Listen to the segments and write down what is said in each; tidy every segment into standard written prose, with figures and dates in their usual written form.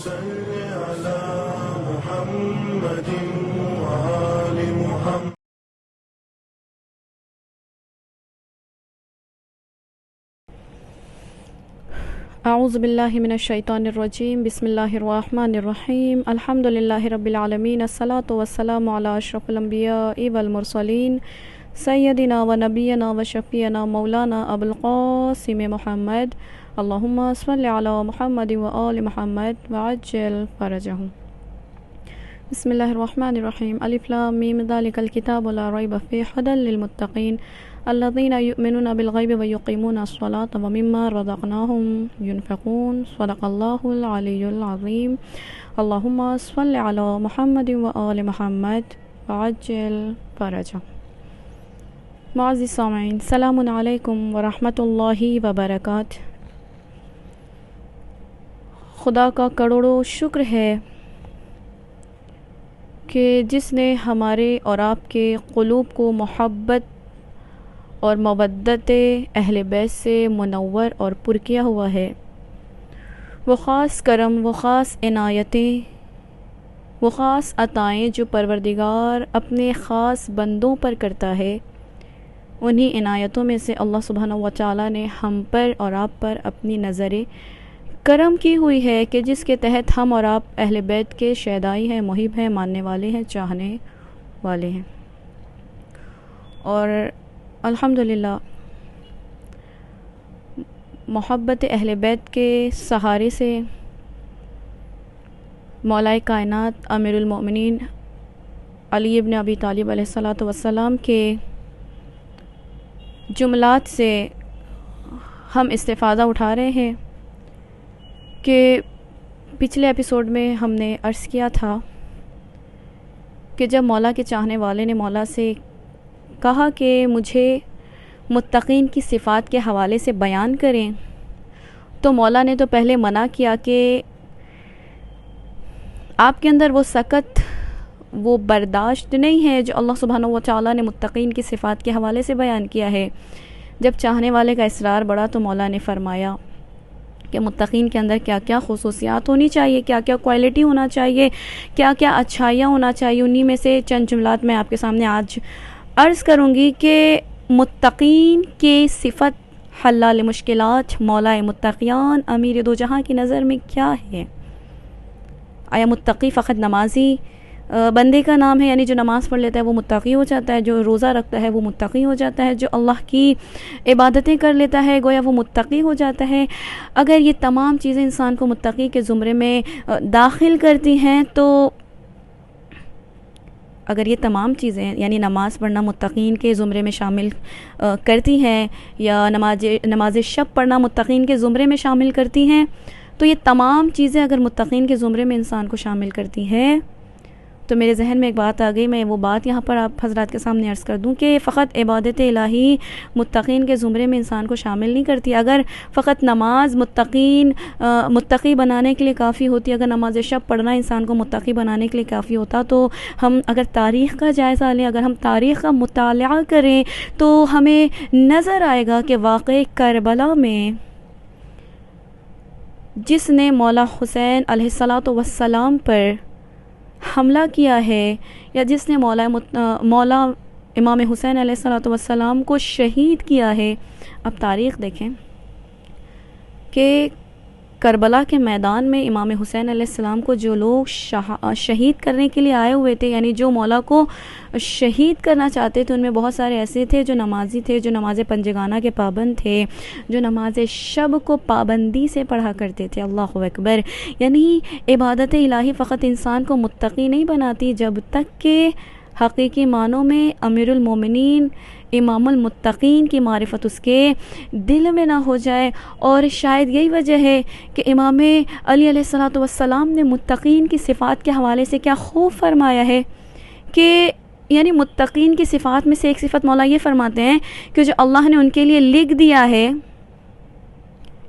صل على محمد وآل محمد. اعوذ باللہ من الشیطان الرجیم. بسم اللہ الرحمن الرحیم. الحمد للہ رب العالمین. الصلاۃ والسلام علی اشرف الانبیاء والمرسلین سیدنا و نبینا و شفیعنا مولانا ابو القاسم محمد. اللہم صل علی محمد و آل محمد وعجل فرجہم. بسم اللہ الرحمن الرحیم. الف لام میم ذالک الکتاب لا ریب فیہ ھدی للمتقین الذین یؤمنون بالغیب ویقیمون الصلاة ومما رزقناہم ینفقون. صدق اللہ العلی العظیم. اللہم صل علی محمد و آل محمد وعجل فرجہم. معزز سامعین، السلام علیکم ورحمۃ اللہ وبرکاتہ. خدا کا کروڑوں شکر ہے کہ جس نے ہمارے اور آپ کے قلوب کو محبت اور مودت اہل بیت سے منور اور پر کیا ہوا ہے. وہ خاص کرم، وہ خاص عنایتیں، وہ خاص عطائیں جو پروردگار اپنے خاص بندوں پر کرتا ہے، انہی عنایتوں میں سے اللہ سبحانہ و تعالیٰ نے ہم پر اور آپ پر اپنی نظر کرم کی ہوئی ہے کہ جس کے تحت ہم اور آپ اہل بیت کے شیدائی ہیں، محب ہیں، ماننے والے ہیں، چاہنے والے ہیں. اور الحمدللہ محبت اہل بیت کے سہارے سے مولا کائنات امیر المؤمنین علی ابن ابی طالب علیہ الصلاۃ والسلام کے جملات سے ہم استفادہ اٹھا رہے ہیں کہ پچھلے ایپیسوڈ میں ہم نے عرض کیا تھا کہ جب مولا کے چاہنے والے نے مولا سے کہا کہ مجھے متقین کی صفات کے حوالے سے بیان کریں، تو مولا نے تو پہلے منع کیا کہ آپ کے اندر وہ سکت، وہ برداشت نہیں ہے جو اللہ سبحانہ و تعالیٰ نے متقین کی صفات کے حوالے سے بیان کیا ہے. جب چاہنے والے کا اصرار بڑھا تو مولا نے فرمایا کہ متقین کے اندر کیا کیا خصوصیات ہونی چاہیے، کیا کیا کوالٹی ہونا چاہیے، کیا کیا اچھائیاں ہونا چاہیے. انہی میں سے چند جملات میں آپ کے سامنے آج عرض کروں گی کہ متقین کی صفت حلال مشکلات مولا متقیان امیر دو جہاں کی نظر میں کیا ہے. آیا متقی فقط نمازی بندے کا نام ہے؟ یعنی جو نماز پڑھ لیتا ہے وہ متقی ہو جاتا ہے، جو روزہ رکھتا ہے وہ متقی ہو جاتا ہے، جو اللہ کی عبادتیں کر لیتا ہے گویا وہ متقی ہو جاتا ہے؟ اگر یہ تمام چیزیں انسان کو متقی کے زمرے میں داخل کرتی ہیں تو اگر یہ تمام چیزیں یعنی نماز پڑھنا متقین کے زمرے میں شامل کرتی ہیں، یا نماز شب پڑھنا متقین کے زمرے میں شامل کرتی ہیں، تو یہ تمام چیزیں اگر متقین کے زمرے میں انسان کو شامل کرتی ہیں تو میرے ذہن میں ایک بات آ گئی. میں وہ بات یہاں پر آپ حضرات کے سامنے عرض کر دوں کہ فقط عبادت الہی متقین کے زمرے میں انسان کو شامل نہیں کرتی. اگر فقط نماز متقی بنانے کے لیے کافی ہوتی، اگر نماز شب پڑھنا انسان کو متقی بنانے کے لیے کافی ہوتا، تو ہم اگر تاریخ کا جائزہ لیں، اگر ہم تاریخ کا مطالعہ کریں تو ہمیں نظر آئے گا کہ واقعی کربلا میں جس نے مولا حسین علیہ الصلاۃ والسلام پر حملہ کیا ہے، یا جس نے مولا امام حسین علیہ الصلاۃ والسلام کو شہید کیا ہے، اب تاریخ دیکھیں کہ کربلا کے میدان میں امام حسین علیہ السلام کو جو لوگ شہید کرنے کے لیے آئے ہوئے تھے، یعنی جو مولا کو شہید کرنا چاہتے تھے، ان میں بہت سارے ایسے تھے جو نمازی تھے، جو نماز پنجگانہ کے پابند تھے، جو نماز شب کو پابندی سے پڑھا کرتے تھے. اللہ اکبر. یعنی عبادت الہی فقط انسان کو متقی نہیں بناتی جب تک کہ حقیقی معنوں میں امیر المومنین امام المتقین کی معرفت اس کے دل میں نہ ہو جائے. اور شاید یہی وجہ ہے کہ امام علی علیہ الصلاۃ والسلام نے متقین کی صفات کے حوالے سے کیا خوب فرمایا ہے کہ یعنی متقین کی صفات میں سے ایک صفت مولا یہ فرماتے ہیں کہ جو اللہ نے ان کے لیے لکھ دیا ہے،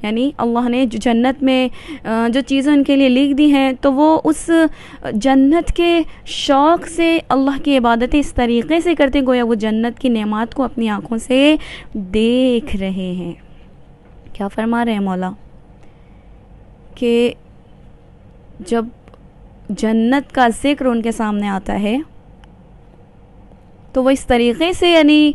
یعنی اللہ نے جو جنت میں جو چیزیں ان کے لیے لکھ دی ہیں تو وہ اس جنت کے شوق سے اللہ کی عبادتیں اس طریقے سے کرتے گویا وہ جنت کی نعمات کو اپنی آنکھوں سے دیکھ رہے ہیں. کیا فرما رہے ہیں مولا کہ جب جنت کا ذکر ان کے سامنے آتا ہے تو وہ اس طریقے سے یعنی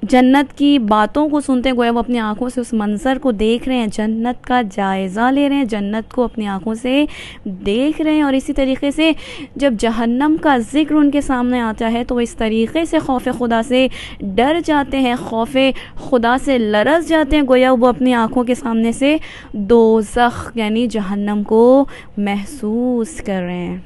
جنت کی باتوں کو سنتے ہیں، گویا وہ اپنی آنکھوں سے اس منظر کو دیکھ رہے ہیں، جنت کا جائزہ لے رہے ہیں، جنت کو اپنی آنکھوں سے دیکھ رہے ہیں. اور اسی طریقے سے جب جہنم کا ذکر ان کے سامنے آتا ہے تو وہ اس طریقے سے خوف خدا سے ڈر جاتے ہیں، خوف خدا سے لرز جاتے ہیں، گویا وہ اپنی آنکھوں کے سامنے سے دوزخ یعنی جہنم کو محسوس کر رہے ہیں.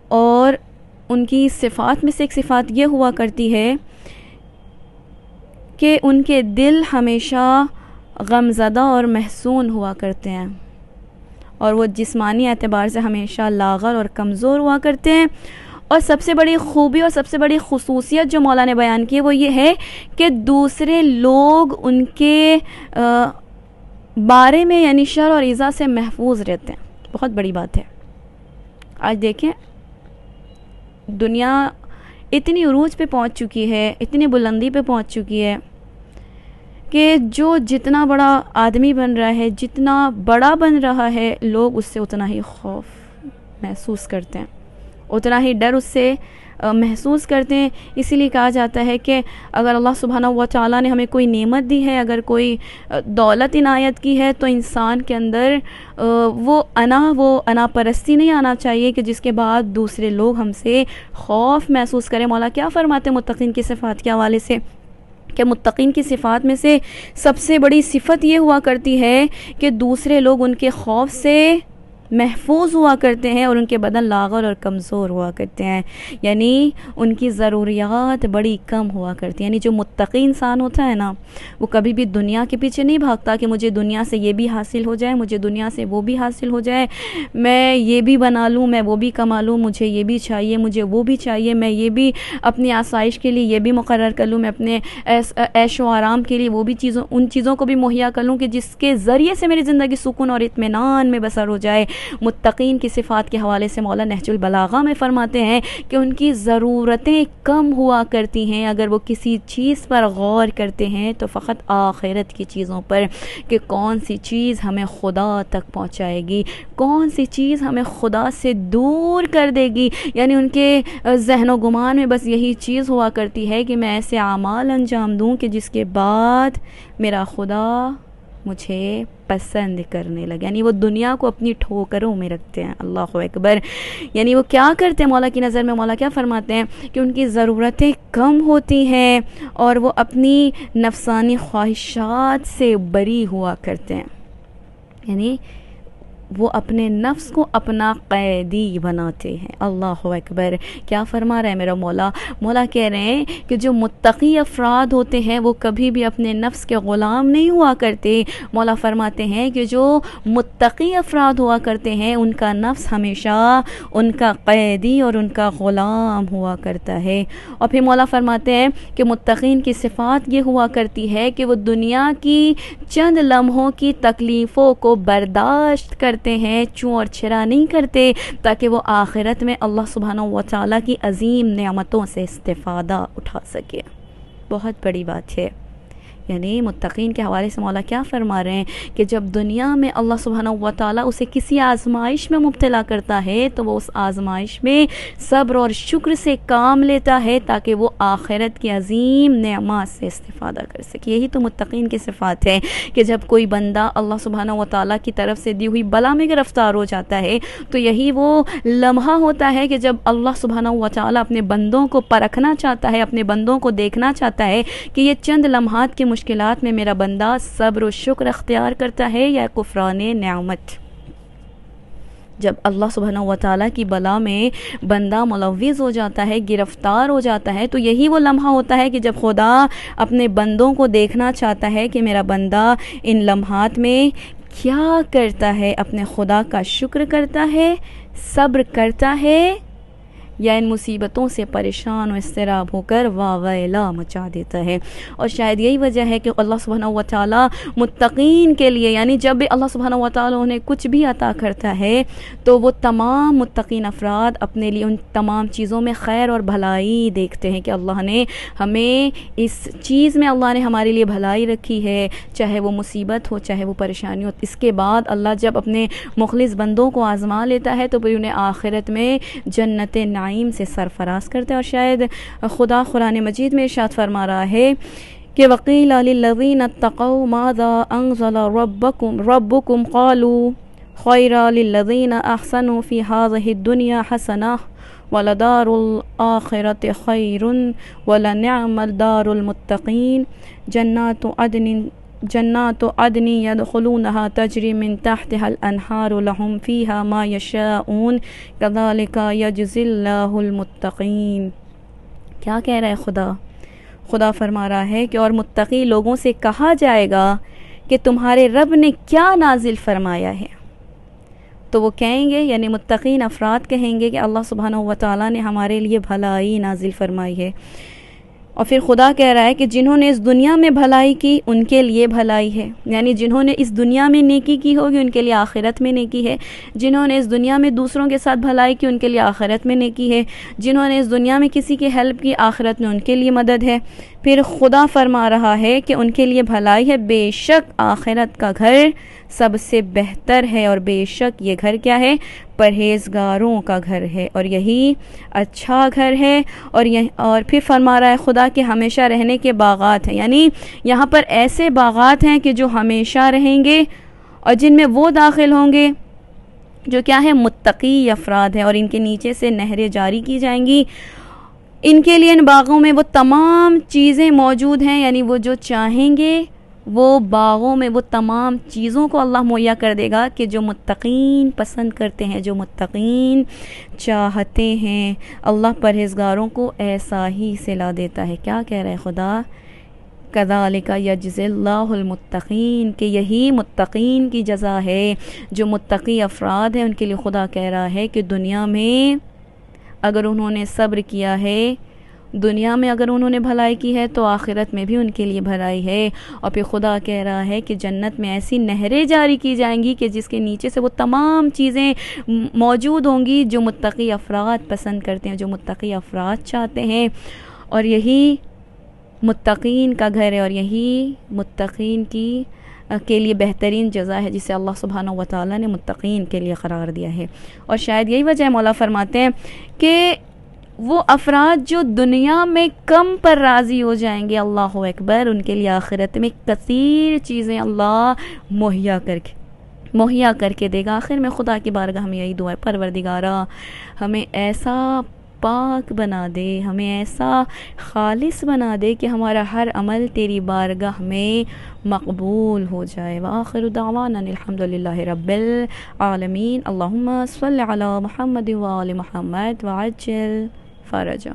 اور ان کی صفات میں سے ایک صفات یہ ہوا کرتی ہے کہ ان کے دل ہمیشہ غمزدہ اور محزون ہوا کرتے ہیں، اور وہ جسمانی اعتبار سے ہمیشہ لاغر اور کمزور ہوا کرتے ہیں. اور سب سے بڑی خوبی اور سب سے بڑی خصوصیت جو مولا نے بیان کی ہے وہ یہ ہے کہ دوسرے لوگ ان کے بارے میں یعنی شر اور ایذا سے محفوظ رہتے ہیں. بہت بڑی بات ہے. آج دیکھیں دنیا اتنی عروج پہ پہنچ چکی ہے، اتنی بلندی پہ پہنچ چکی ہے کہ جو جتنا بڑا آدمی بن رہا ہے، جتنا بڑا بن رہا ہے، لوگ اس سے اتنا ہی خوف محسوس کرتے ہیں، اتنا ہی ڈر اس سے محسوس کرتے ہیں. اسی لیے کہا جاتا ہے کہ اگر اللہ سبحانہ و تعالیٰ نے ہمیں کوئی نعمت دی ہے، اگر کوئی دولت عنایت کی ہے، تو انسان کے اندر وہ انا پرستی نہیں آنا چاہیے کہ جس کے بعد دوسرے لوگ ہم سے خوف محسوس کریں. مولا کیا فرماتے ہیں متقین کی صفات کے حوالے سے کہ متقین کی صفات میں سے سب سے بڑی صفت یہ ہوا کرتی ہے کہ دوسرے لوگ ان کے خوف سے محفوظ ہوا کرتے ہیں اور ان کے بدن لاغر اور کمزور ہوا کرتے ہیں، یعنی ان کی ضروریات بڑی کم ہوا کرتی ہیں. یعنی جو متقی انسان ہوتا ہے نا، وہ کبھی بھی دنیا کے پیچھے نہیں بھاگتا کہ مجھے دنیا سے یہ بھی حاصل ہو جائے، مجھے دنیا سے وہ بھی حاصل ہو جائے، میں یہ بھی بنا لوں، میں وہ بھی کما لوں، مجھے یہ بھی چاہیے، مجھے وہ بھی چاہیے، میں یہ بھی اپنی آسائش کے لیے یہ بھی مقرر کر لوں، میں اپنے عیش و آرام کے لیے وہ بھی ان چیزوں کو بھی مہیا کر لوں کہ جس کے ذریعے سے میری زندگی سکون اور اطمینان میں بسر ہو جائے. متقین کی صفات کے حوالے سے مولا نہج البلاغہ میں فرماتے ہیں کہ ان کی ضرورتیں کم ہوا کرتی ہیں. اگر وہ کسی چیز پر غور کرتے ہیں تو فقط آخرت کی چیزوں پر، کہ کون سی چیز ہمیں خدا تک پہنچائے گی، کون سی چیز ہمیں خدا سے دور کر دے گی. یعنی ان کے ذہن و گمان میں بس یہی چیز ہوا کرتی ہے کہ میں ایسے اعمال انجام دوں کہ جس کے بعد میرا خدا مجھے پسند کرنے لگے. یعنی وہ دنیا کو اپنی ٹھوکروں میں رکھتے ہیں. اللہ اکبر. یعنی وہ کیا کرتے ہیں مولا کی نظر میں؟ مولا کیا فرماتے ہیں کہ ان کی ضرورتیں کم ہوتی ہیں اور وہ اپنی نفسانی خواہشات سے بری ہوا کرتے ہیں. یعنی وہ اپنے نفس کو اپنا قیدی بناتے ہیں. اللہ اکبر. کیا فرما رہے ہیں میرا مولا؟ مولا کہہ رہے ہیں کہ جو متقی افراد ہوتے ہیں وہ کبھی بھی اپنے نفس کے غلام نہیں ہوا کرتے. مولا فرماتے ہیں کہ جو متقی افراد ہوا کرتے ہیں ان کا نفس ہمیشہ ان کا قیدی اور ان کا غلام ہوا کرتا ہے. اور پھر مولا فرماتے ہیں کہ متقین کی صفات یہ ہوا کرتی ہے کہ وہ دنیا کی چند لمحوں کی تکلیفوں کو برداشت کرتے ہیں، چوں اور چھرا نہیں کرتے، تاکہ وہ آخرت میں اللہ سبحانہ و تعالیٰ کی عظیم نعمتوں سے استفادہ اٹھا سکے. بہت بڑی بات ہے. یعنی متقین کے حوالے سے مولا کیا فرما رہے ہیں کہ جب دنیا میں اللہ سبحانہ و تعالیٰ اسے کسی آزمائش میں مبتلا کرتا ہے تو وہ اس آزمائش میں صبر اور شکر سے کام لیتا ہے تاکہ وہ آخرت کی عظیم نعمات سے استفادہ کر سکے. یہی تو متقین کی صفات ہے کہ جب کوئی بندہ اللہ سبحانہ و تعالیٰ کی طرف سے دی ہوئی بلا میں گرفتار ہو جاتا ہے تو یہی وہ لمحہ ہوتا ہے کہ جب اللہ سبحانہ و تعالیٰ اپنے بندوں کو پرکھنا چاہتا ہے، اپنے بندوں کو دیکھنا چاہتا ہے کہ یہ چند لمحات کے مشکلات میں میرا بندہ صبر و شکر اختیار کرتا ہے یا کفران نعمت. جب اللہ سبحانہ و تعالیٰ کی بلا میں بندہ ملوث ہو جاتا ہے، گرفتار ہو جاتا ہے، تو یہی وہ لمحہ ہوتا ہے کہ جب خدا اپنے بندوں کو دیکھنا چاہتا ہے کہ میرا بندہ ان لمحات میں کیا کرتا ہے، اپنے خدا کا شکر کرتا ہے، صبر کرتا ہے یا ان مصیبتوں سے پریشان و اضطراب ہو کر واہ ویلا مچا دیتا ہے۔ اور شاید یہی وجہ ہے کہ اللہ سبحانہ و تعالیٰ متقین کے لیے، یعنی جب بھی اللہ سبحانہ و تعالیٰ انہیں کچھ بھی عطا کرتا ہے تو وہ تمام متقین افراد اپنے لیے ان تمام چیزوں میں خیر اور بھلائی دیکھتے ہیں کہ اللہ نے ہمیں اس چیز میں اللہ نے ہمارے لیے بھلائی رکھی ہے، چاہے وہ مصیبت ہو چاہے وہ پریشانی ہو۔ اس کے بعد اللہ جب اپنے مخلص بندوں کو آزما لیتا ہے تو پھر انہیں آخرت میں جنت نعیم سے سرفراز کرتا ہے۔ اور شاید خدا قرآن مجید میں ارشاد فرما رہا ہے کہ وَقِيلَ لِلَّذِينَ اتَّقَوْا مَاذَا أَنزَلَ رَبُّكُمْ قَالُوا خَيْرًا لِلَّذِينَ أَحْسَنُوا فِي هَذِهِ الدُّنْيَا حَسَنَةٌ وَلَدَارُ الْآخِرَةِ خَيْرٌ وَلَنِعْمَ دَارُ الْمُتَّقِينَ جنات عدن يدخلونها تجری من تحتها الانہار لهم فیہا ما یشاءون کذالک یجزی اللہ المتقین۔ کیا کہہ رہا ہے خدا فرما رہا ہے کہ اور متقی لوگوں سے کہا جائے گا کہ تمہارے رب نے کیا نازل فرمایا ہے، تو وہ کہیں گے، یعنی متقین افراد کہیں گے کہ اللہ سبحانہ و تعالیٰ نے ہمارے لیے بھلائی نازل فرمائی ہے۔ اور پھر خدا کہہ رہا ہے کہ جنہوں نے اس دنیا میں بھلائی کی ان کے لیے بھلائی ہے، یعنی جنہوں نے اس دنیا میں نیکی کی ہوگی ان کے لیے آخرت میں نیکی ہے، جنہوں نے اس دنیا میں دوسروں کے ساتھ بھلائی کی ان کے لیے آخرت میں نیکی ہے، جنہوں نے اس دنیا میں کسی کی ہیلپ کی آخرت میں ان کے لیے مدد ہے۔ پھر خدا فرما رہا ہے کہ ان کے لیے بھلائی ہے، بے شک آخرت کا گھر سب سے بہتر ہے، اور بے شک یہ گھر کیا ہے، پرہیزگاروں کا گھر ہے، اور یہی اچھا گھر ہے۔ اور پھر فرما رہا ہے خدا کہ ہمیشہ رہنے کے باغات ہیں، یعنی یہاں پر ایسے باغات ہیں کہ جو ہمیشہ رہیں گے، اور جن میں وہ داخل ہوں گے جو کیا ہے، متقی افراد ہیں، اور ان کے نیچے سے نہریں جاری کی جائیں گی۔ ان کے لیے ان باغوں میں وہ تمام چیزیں موجود ہیں، یعنی وہ جو چاہیں گے وہ باغوں میں وہ تمام چیزوں کو اللہ مہیا کر دے گا کہ جو متقین پسند کرتے ہیں، جو متقین چاہتے ہیں۔ اللہ پرہیزگاروں کو ایسا ہی صلا دیتا ہے۔ کیا کہہ رہا ہے خدا؟ کذالک یجزی اللہ المتقین، کہ یہی متقین کی جزا ہے، جو متقی افراد ہیں ان کے لیے خدا کہہ رہا ہے کہ دنیا میں اگر انہوں نے صبر کیا ہے، دنیا میں اگر انہوں نے بھلائی کی ہے تو آخرت میں بھی ان کے لیے بھلائی ہے۔ اور پھر خدا کہہ رہا ہے کہ جنت میں ایسی نہریں جاری کی جائیں گی کہ جس کے نیچے سے وہ تمام چیزیں موجود ہوں گی جو متقی افراد پسند کرتے ہیں، جو متقی افراد چاہتے ہیں، اور یہی متقین کا گھر ہے، اور یہی متقین کے لیے بہترین جزا ہے جسے اللہ سبحانہ و تعالیٰ نے متقین کے لیے قرار دیا ہے۔ اور شاید یہی وجہ ہے مولا فرماتے ہیں کہ وہ افراد جو دنیا میں کم پر راضی ہو جائیں گے، اللہ اکبر، ان کے لیے آخرت میں کثیر چیزیں اللہ مہیا کر کے دے گا۔ آخر میں خدا کی بارگاہ میں یہی دعا ہے، پروردگارا ہمیں ایسا پاک بنا دے، ہمیں ایسا خالص بنا دے کہ ہمارا ہر عمل تیری بارگاہ میں مقبول ہو جائے۔ وآخر دعوانا الحمدللہ رب العالمین۔ اللہم صل علی محمد وآل محمد وعجل فرجہ۔